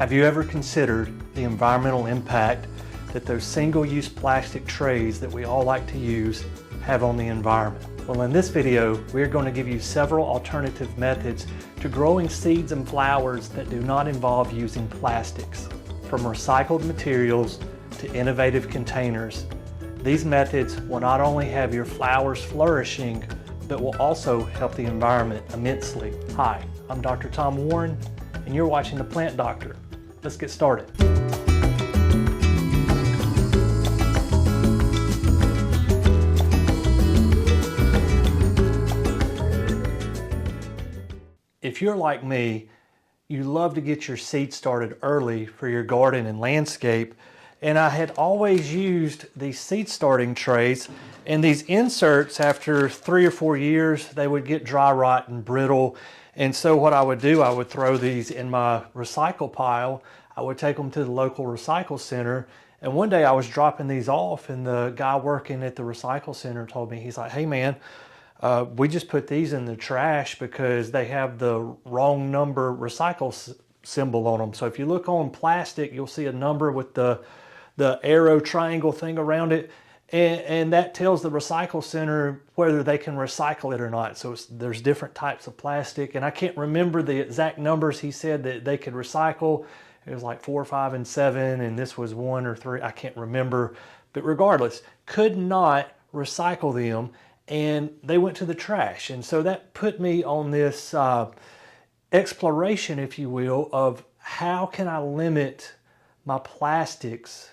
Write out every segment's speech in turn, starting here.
Have you ever considered the environmental impact that those single-use plastic trays that we all like to use have on the environment? Well, in this video, we're going to give you several alternative methods to growing seeds and flowers that do not involve using plastics. From recycled materials to innovative containers, these methods will not only have your flowers flourishing, but will also help the environment immensely. Hi, I'm Dr. Tom Warren, and you're watching The Plant Doctor. Let's get started. If you're like me, you love to get your seeds started early for your garden and landscape, and I had always used these seed starting trays, and these inserts, after 3 or 4 years, they would get dry rot and brittle. And so what I would do, I would throw these in my recycle pile. I would take them to the local recycle center. And one day I was dropping these off, and the guy working at the recycle center told me, he's like, "Hey man, we just put these in the trash because they have the wrong number recycle symbol on them. So if you look on plastic, you'll see a number with the arrow triangle thing around it. And that tells the recycle center whether they can recycle it or not. So there's different types of plastic, and I can't remember the exact numbers he said that they could recycle. It was like 4, 5, and 7, and this was 1 or 3. I can't remember, but regardless, could not recycle them, and they went to the trash. And so that put me on this exploration, if you will, of how can I lit my plastics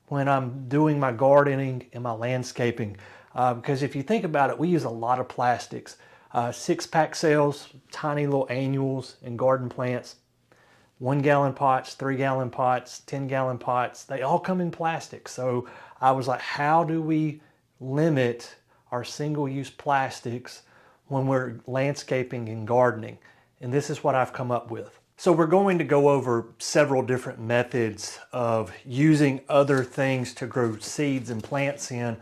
when I'm doing my gardening and my landscaping. Because if you think about it, we use a lot of plastics. 6-pack sales, tiny little annuals in garden plants, 1-gallon pots, 3-gallon pots, 10-gallon pots, they all come in plastic. So I was like, how do we limit our single-use plastics when we're landscaping and gardening? And this is what I've come up with. So we're going to go over several different methods of using other things to grow seeds and plants in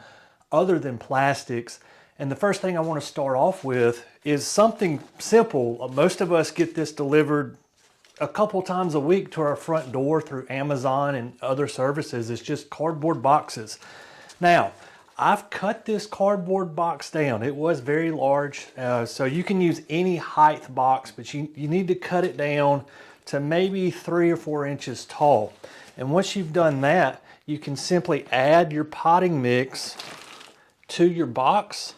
other than plastics. And the first thing I want to start off with is something simple. Most of us get this delivered a couple times a week to our front door through Amazon and other services. It's just cardboard boxes. Now, I've cut this cardboard box down. It was very large, so you can use any height box, but you need to cut it down to maybe 3 or 4 inches tall. And once you've done that, you can simply add your potting mix to your box,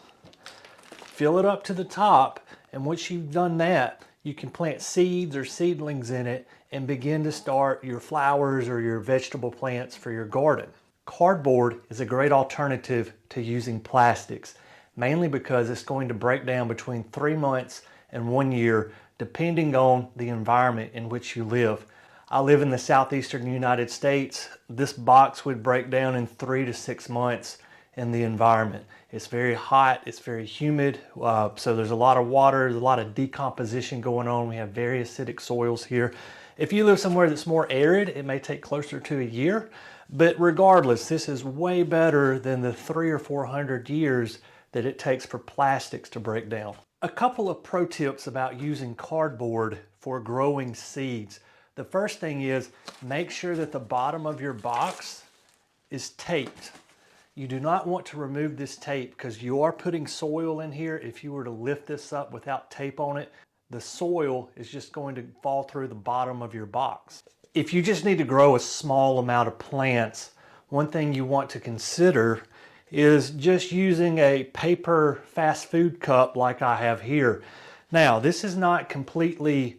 fill it up to the top, and once you've done that, you can plant seeds or seedlings in it and begin to start your flowers or your vegetable plants for your garden. Cardboard is a great alternative to using plastics, mainly because it's going to break down between 3 months and 1 year, depending on the environment in which you live. I live in the southeastern United States. This box would break down in 3 to 6 months in the environment. It's very hot, it's very humid, so there's a lot of water, there's a lot of decomposition going on. We have very acidic soils here. If you live somewhere that's more arid, it may take closer to a year. But regardless, this is way better than the 300 or 400 years that it takes for plastics to break down. A couple of pro tips about using cardboard for growing seeds. The first thing is make sure that the bottom of your box is taped. You do not want to remove this tape because you are putting soil in here. If you were to lift this up without tape on it, the soil is just going to fall through the bottom of your box. If you just need to grow a small amount of plants, one thing you want to consider is just using a paper fast food cup like I have here. Now, this is not completely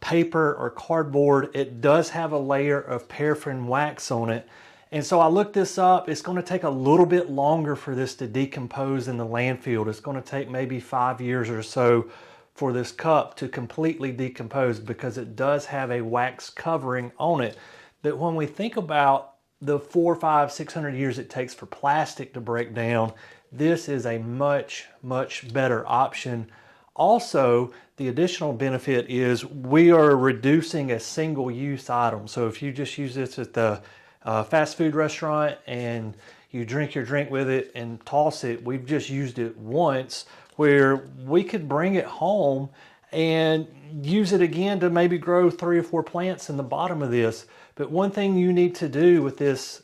paper or cardboard. It does have a layer of paraffin wax on it. And so I looked this up. It's going to take a little bit longer for this to decompose in the landfill. It's going to take maybe 5 years or so for this cup to completely decompose because it does have a wax covering on it. But when we think about the 400, 500, 600 years it takes for plastic to break down, this is a much, much better option. Also, the additional benefit is we are reducing a single-use item. So if you just use this at the fast food restaurant and you drink your drink with it and toss it, we've just used it once, where we could bring it home and use it again to maybe grow 3 or 4 plants in the bottom of this. But one thing you need to do with this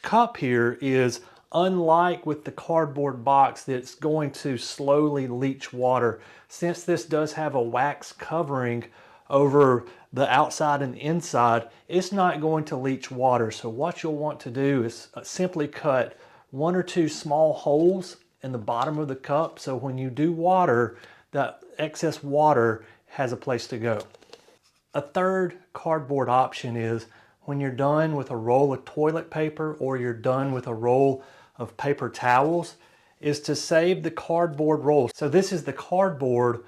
cup here is, unlike with the cardboard box that's going to slowly leach water, since this does have a wax covering over the outside and the inside, it's not going to leach water. So what you'll want to do is simply cut 1 or 2 small holes in the bottom of the cup, so when you do water, that excess water has a place to go. A third cardboard option is, when you're done with a roll of toilet paper or you're done with a roll of paper towels, is to save the cardboard roll. So this is the cardboard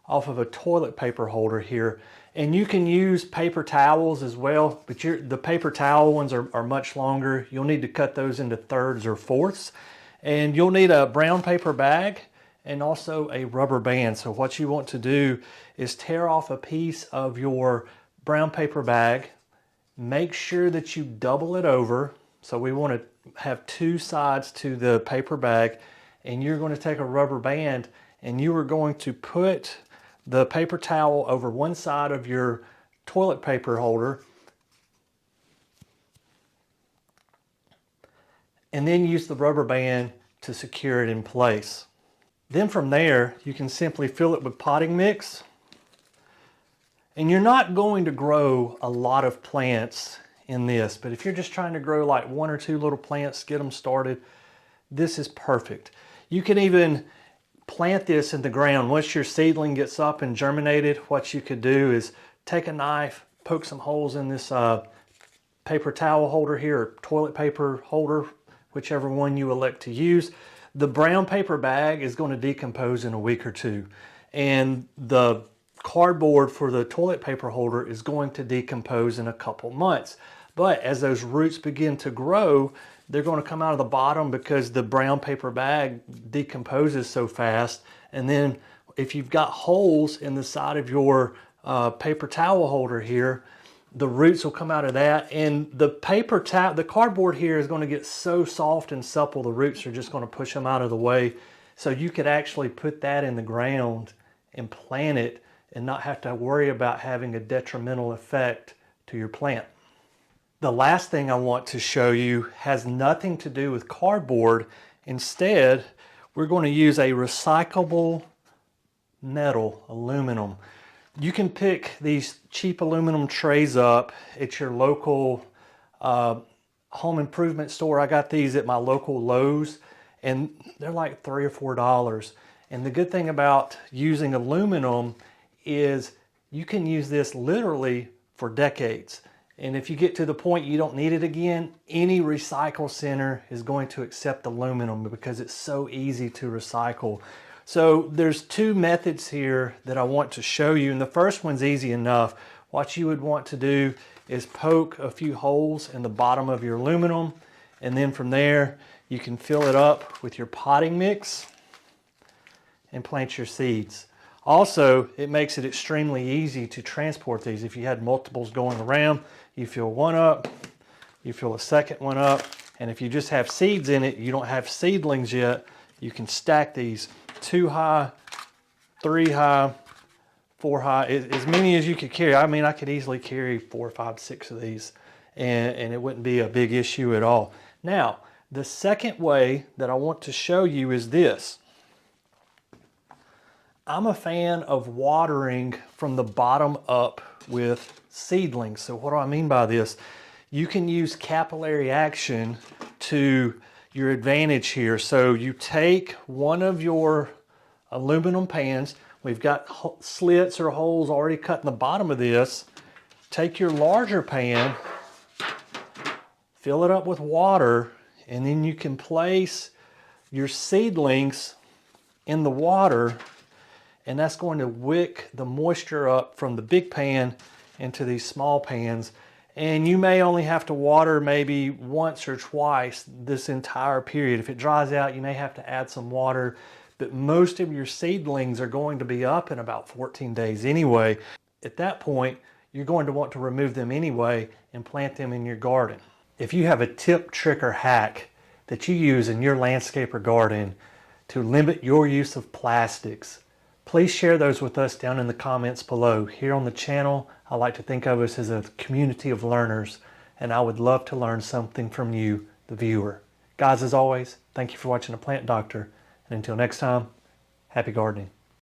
off of a toilet paper holder here. And you can use paper towels as well, but the paper towel ones are much longer. You'll need to cut those into thirds or fourths. And you'll need a brown paper bag and also a rubber band. So what you want to do is tear off a piece of your brown paper bag. Make sure that you double it over. So we want to have 2 sides to the paper bag, and you're going to take a rubber band and you are going to put the paper towel over one side of your toilet paper holder, and then use the rubber band to secure it in place. Then from there, you can simply fill it with potting mix. And you're not going to grow a lot of plants in this, but if you're just trying to grow like 1 or 2 little plants, get them started, this is perfect. You can even plant this in the ground. Once your seedling gets up and germinated, what you could do is take a knife, poke some holes in this paper towel holder here, or toilet paper holder, whichever one you elect to use. The brown paper bag is going to decompose in a week or 2, and the cardboard for the toilet paper holder is going to decompose in a couple months. But as those roots begin to grow, they're going to come out of the bottom because the brown paper bag decomposes so fast. And then if you've got holes in the side of your paper towel holder here, the roots will come out of that, and the cardboard here is going to get so soft and supple, the roots are just going to push them out of the way. So you could actually put that in the ground and plant it and not have to worry about having a detrimental effect to your plant. The last thing I want to show you has nothing to do with cardboard. Instead, we're going to use a recyclable metal, aluminum. You can pick these cheap aluminum trays up at your local home improvement store. I got these at my local Lowe's, and they're like $3 or $4. And the good thing about using aluminum is you can use this literally for decades. And if you get to the point you don't need it again, any recycle center is going to accept aluminum because it's so easy to recycle. So there's 2 methods here that I want to show you, and the first one's easy enough. What you would want to do is poke a few holes in the bottom of your aluminum, and then from there you can fill it up with your potting mix and plant your seeds. Also, it makes it extremely easy to transport these. If you had multiples going around, you fill one up, you fill a second one up, and if you just have seeds in it, you don't have seedlings yet, you can stack these 2 high, 3 high, 4 high, as many as you could carry. I mean, I could easily carry 4, 5, 6 of these, and it wouldn't be a big issue at all. Now, the second way that I want to show you is this. I'm a fan of watering from the bottom up with seedlings. So what do I mean by this? You can use capillary action to your advantage here. So you take one of your aluminum pans. We've got slits or holes already cut in the bottom of this. Take your larger pan, fill it up with water, and then you can place your seedlings in the water, and that's going to wick the moisture up from the big pan into these small pans. And you may only have to water maybe once or twice this entire period. If it dries out, you may have to add some water, but most of your seedlings are going to be up in about 14 days anyway. At that point, you're going to want to remove them anyway and plant them in your garden. If you have a tip, trick, or hack that you use in your landscape or garden to limit your use of plastics, please share those with us down in the comments below. Here on the channel, I like to think of us as a community of learners, and I would love to learn something from you, the viewer. Guys, as always, thank you for watching The Plant Doctor, and until next time, happy gardening.